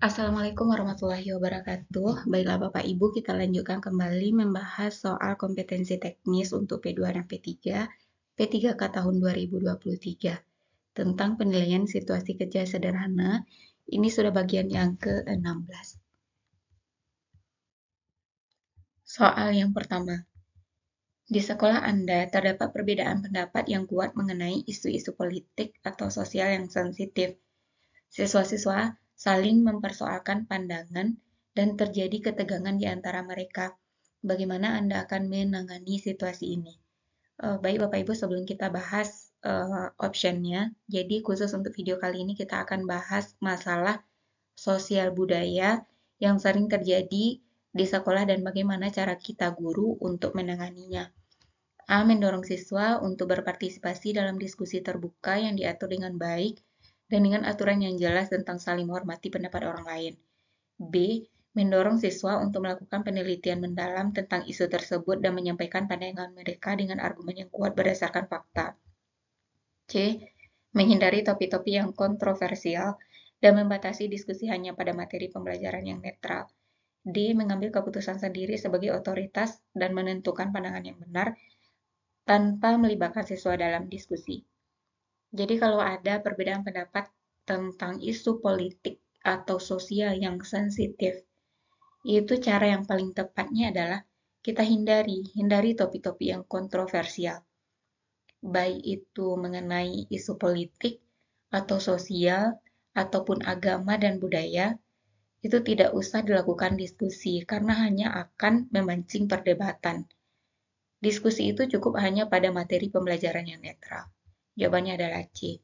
Assalamualaikum warahmatullahi wabarakatuh. Baiklah Bapak Ibu, kita lanjutkan kembali membahas soal kompetensi teknis untuk P2 dan P3, P3K tahun 2023 tentang penilaian situasi kerja sederhana. Ini sudah bagian yang ke-16. Soal yang pertama. Di sekolah Anda terdapat perbedaan pendapat yang kuat mengenai isu-isu politik atau sosial yang sensitif. Siswa-siswa saling mempersoalkan pandangan dan terjadi ketegangan di antara mereka. Bagaimana Anda akan menangani situasi ini? Baik Bapak Ibu, sebelum kita bahas optionnya, jadi khusus untuk video kali ini kita akan bahas masalah sosial budaya yang sering terjadi di sekolah dan bagaimana cara kita guru untuk menanganinya. A. Mendorong siswa untuk berpartisipasi dalam diskusi terbuka yang diatur dengan baik dan dengan aturan yang jelas tentang saling menghormati pendapat orang lain. B. Mendorong siswa untuk melakukan penelitian mendalam tentang isu tersebut dan menyampaikan pandangan mereka dengan argumen yang kuat berdasarkan fakta. C. Menghindari topik-topik yang kontroversial dan membatasi diskusi hanya pada materi pembelajaran yang netral. D. Mengambil keputusan sendiri sebagai otoritas dan menentukan pandangan yang benar tanpa melibatkan siswa dalam diskusi. Jadi kalau ada perbedaan pendapat tentang isu politik atau sosial yang sensitif, itu cara yang paling tepatnya adalah kita hindari topik-topik yang kontroversial. Baik itu mengenai isu politik atau sosial ataupun agama dan budaya, itu tidak usah dilakukan diskusi karena hanya akan memancing perdebatan. Diskusi itu cukup hanya pada materi pembelajaran yang netral. Jawabannya adalah C.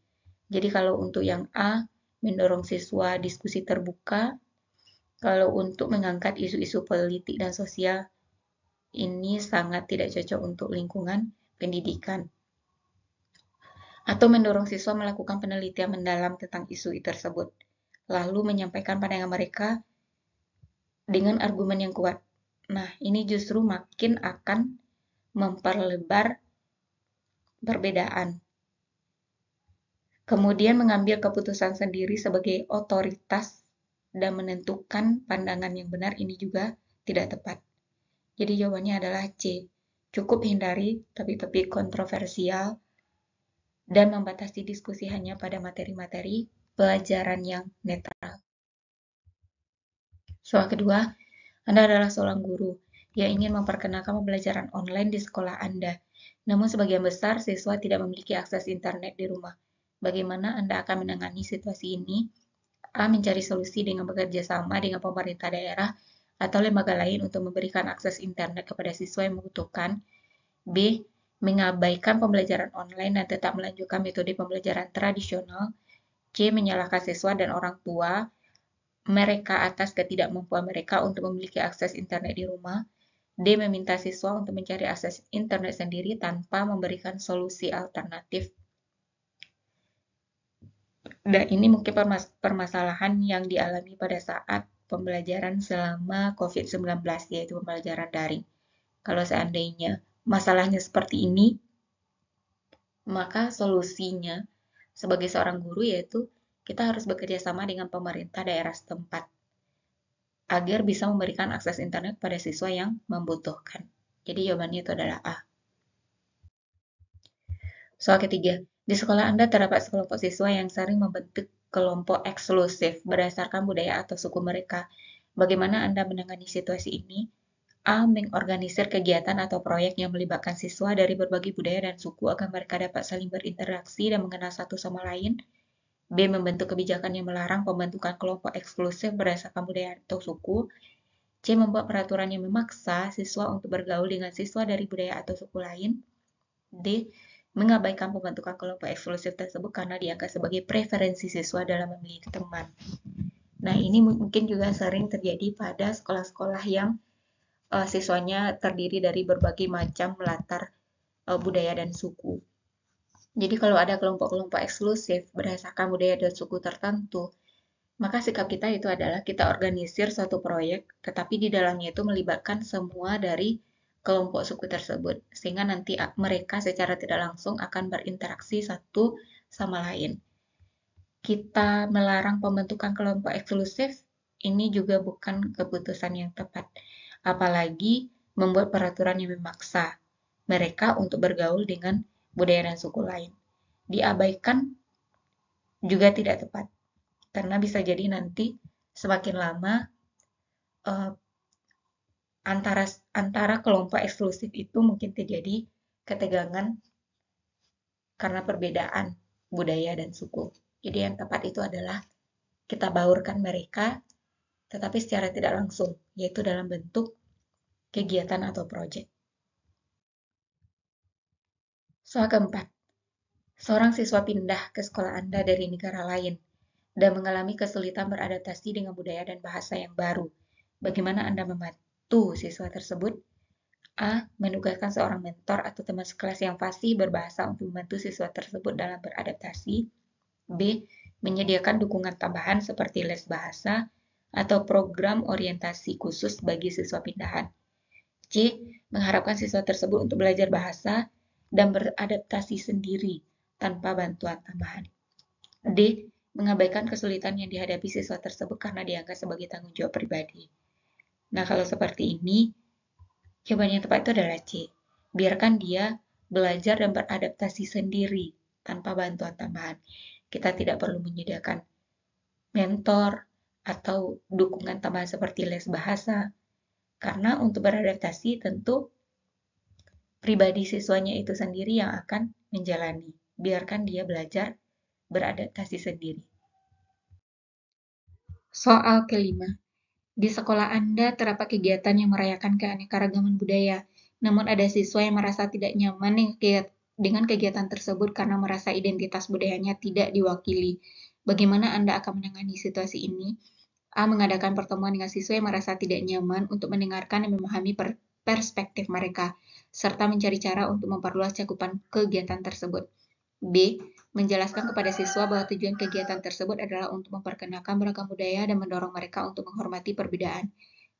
Jadi kalau untuk yang A, mendorong siswa diskusi terbuka. Kalau untuk mengangkat isu-isu politik dan sosial, ini sangat tidak cocok untuk lingkungan pendidikan. Atau mendorong siswa melakukan penelitian mendalam tentang isu tersebut, lalu menyampaikan pandangan mereka dengan argumen yang kuat. Nah, ini justru makin akan memperlebar perbedaan. Kemudian mengambil keputusan sendiri sebagai otoritas dan menentukan pandangan yang benar ini juga tidak tepat. Jadi jawabannya adalah C. Cukup hindari topik-topik kontroversial dan membatasi diskusi hanya pada materi-materi pelajaran yang netral. Soal kedua, Anda adalah seorang guru yang ingin memperkenalkan pembelajaran online di sekolah Anda. Namun sebagian besar siswa tidak memiliki akses internet di rumah. Bagaimana Anda akan menangani situasi ini? A. Mencari solusi dengan bekerja sama dengan pemerintah daerah atau lembaga lain untuk memberikan akses internet kepada siswa yang membutuhkan. B. Mengabaikan pembelajaran online dan tetap melanjutkan metode pembelajaran tradisional. C. Menyalahkan siswa dan orang tua mereka atas ketidakmampuan mereka untuk memiliki akses internet di rumah. D. Meminta siswa untuk mencari akses internet sendiri tanpa memberikan solusi alternatif. Dan ini mungkin permasalahan yang dialami pada saat pembelajaran selama COVID-19, yaitu pembelajaran daring. Kalau seandainya masalahnya seperti ini, maka solusinya sebagai seorang guru yaitu kita harus bekerja sama dengan pemerintah daerah setempat agar bisa memberikan akses internet pada siswa yang membutuhkan. Jadi jawabannya itu adalah A. Soal ketiga, di sekolah Anda terdapat sekelompok siswa yang sering membentuk kelompok eksklusif berdasarkan budaya atau suku mereka. Bagaimana Anda menangani situasi ini? A. Mengorganisir kegiatan atau proyek yang melibatkan siswa dari berbagai budaya dan suku agar mereka dapat saling berinteraksi dan mengenal satu sama lain. B. Membentuk kebijakan yang melarang pembentukan kelompok eksklusif berdasarkan budaya atau suku. C. Membuat peraturan yang memaksa siswa untuk bergaul dengan siswa dari budaya atau suku lain. D. Mengabaikan pembentukan kelompok eksklusif tersebut karena dianggap sebagai preferensi siswa dalam memilih teman. Nah, ini mungkin juga sering terjadi pada sekolah-sekolah yang siswanya terdiri dari berbagai macam latar budaya dan suku. Jadi kalau ada kelompok-kelompok eksklusif berdasarkan budaya dan suku tertentu, maka sikap kita itu adalah kita organisir suatu proyek, tetapi di dalamnya itu melibatkan semua dari kelompok suku tersebut, sehingga nanti mereka secara tidak langsung akan berinteraksi satu sama lain. Kita melarang pembentukan kelompok eksklusif ini juga bukan keputusan yang tepat. Apalagi membuat peraturan yang memaksa mereka untuk bergaul dengan budaya dan suku lain. Diabaikan juga tidak tepat, karena bisa jadi nanti semakin lama eh, antara kelompok eksklusif itu mungkin terjadi ketegangan karena perbedaan budaya dan suku. Jadi yang tepat itu adalah kita baurkan mereka, tetapi secara tidak langsung, yaitu dalam bentuk kegiatan atau proyek. Soal keempat, seorang siswa pindah ke sekolah Anda dari negara lain dan mengalami kesulitan beradaptasi dengan budaya dan bahasa yang baru. Bagaimana Anda membantu siswa tersebut? A. Menugaskan seorang mentor atau teman sekelas yang fasih berbahasa untuk membantu siswa tersebut dalam beradaptasi. B. Menyediakan dukungan tambahan seperti les bahasa atau program orientasi khusus bagi siswa pindahan. C. Mengharapkan siswa tersebut untuk belajar bahasa dan beradaptasi sendiri tanpa bantuan tambahan. D. Mengabaikan kesulitan yang dihadapi siswa tersebut karena dianggap sebagai tanggung jawab pribadi. Nah, kalau seperti ini, jawaban yang tepat itu adalah C. Biarkan dia belajar dan beradaptasi sendiri tanpa bantuan tambahan. Kita tidak perlu menyediakan mentor atau dukungan tambahan seperti les bahasa, karena untuk beradaptasi tentu pribadi siswanya itu sendiri yang akan menjalani. Biarkan dia belajar beradaptasi sendiri. Soal kelima, di sekolah Anda terdapat kegiatan yang merayakan keanekaragaman budaya, namun ada siswa yang merasa tidak nyaman dengan kegiatan tersebut karena merasa identitas budayanya tidak diwakili. Bagaimana Anda akan menangani situasi ini? A. Mengadakan pertemuan dengan siswa yang merasa tidak nyaman untuk mendengarkan dan memahami perspektif mereka, serta mencari cara untuk memperluas cakupan kegiatan tersebut. B. Menjelaskan kepada siswa bahwa tujuan kegiatan tersebut adalah untuk memperkenalkan beragam budaya dan mendorong mereka untuk menghormati perbedaan.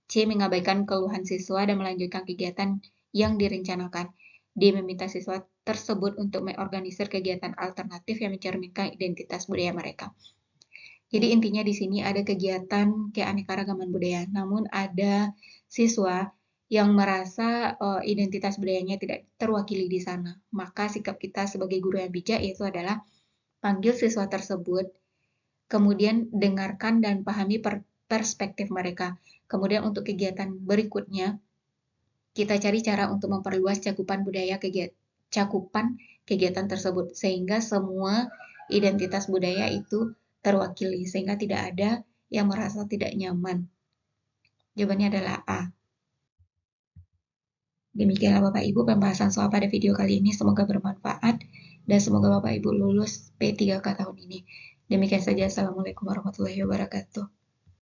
C. Mengabaikan keluhan siswa dan melanjutkan kegiatan yang direncanakan. D. Meminta siswa tersebut untuk mengorganisir kegiatan alternatif yang mencerminkan identitas budaya mereka. Jadi intinya di sini ada kegiatan keanekaragaman budaya, namun ada siswa yang merasa identitas budayanya tidak terwakili di sana. Maka sikap kita sebagai guru yang bijak itu adalah panggil siswa tersebut, kemudian dengarkan dan pahami perspektif mereka. Kemudian untuk kegiatan berikutnya, kita cari cara untuk memperluas cakupan kegiatan tersebut, sehingga semua identitas budaya itu terwakili, sehingga tidak ada yang merasa tidak nyaman. Jawabannya adalah A. Demikianlah Bapak Ibu pembahasan soal pada video kali ini, semoga bermanfaat dan semoga Bapak Ibu lulus P3K tahun ini. Demikian saja, Assalamualaikum warahmatullahi wabarakatuh.